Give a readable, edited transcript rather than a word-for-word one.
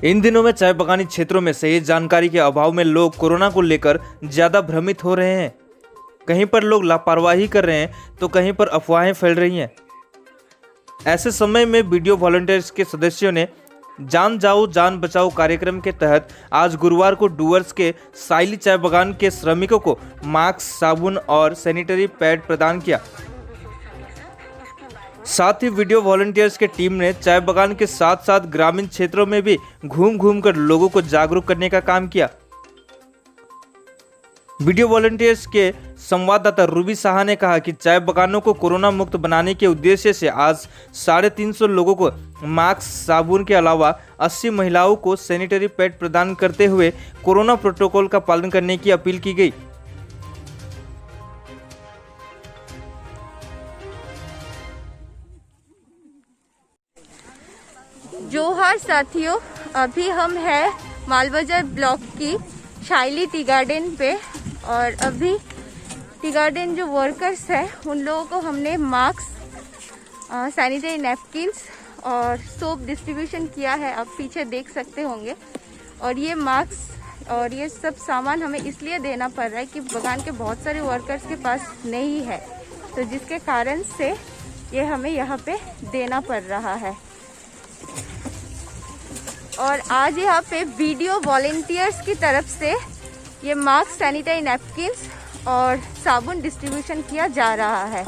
इन दिनों में चाय बगानी क्षेत्रों में सही जानकारी के अभाव में लोग कोरोना को लेकर ज्यादा भ्रमित हो रहे हैं। कहीं पर लोग लापरवाही कर रहे हैं तो कहीं पर अफवाहें फैल रही हैं। ऐसे समय में वीडियो वॉलंटियर्स के सदस्यों ने जान जाओ जान बचाओ कार्यक्रम के तहत आज गुरुवार को डुवर्स के साइली चाय बगान के श्रमिकों को मास्क, साबुन और सैनिटरी पैड प्रदान किया। साथ ही वीडियो वॉलंटियर्स के टीम ने चाय बगान के साथ साथ ग्रामीण क्षेत्रों में भी घूम कर लोगों को जागरूक करने का काम किया। वीडियो वॉलंटियर्स के संवाददाता रूबी साहा ने कहा कि चाय बगानों को कोरोना मुक्त बनाने के उद्देश्य से आज 350 लोगों को मास्क, साबुन के अलावा 80 महिलाओं को सैनिटरी पैड प्रदान करते हुए कोरोना प्रोटोकॉल का पालन करने की अपील की गई। जोहार साथियों, अभी हम हैं मालबाजार ब्लॉक की साइली टी गार्डन पे और अभी टी गार्डन जो वर्कर्स हैं उन लोगों को हमने मास्क, सैनिटरी नैपकिन्स और सोप डिस्ट्रीब्यूशन किया है। आप पीछे देख सकते होंगे। और ये मास्क और ये सब सामान हमें इसलिए देना पड़ रहा है कि बगान के बहुत सारे वर्कर्स के पास नहीं है, तो जिसके कारण से ये हमें यहाँ पे देना पड़ रहा है। और आज यहाँ पे वीडियो वॉलंटियर्स की तरफ से ये मास्क, सैनिटरी नैपकिन्स और साबुन डिस्ट्रीब्यूशन किया जा रहा है।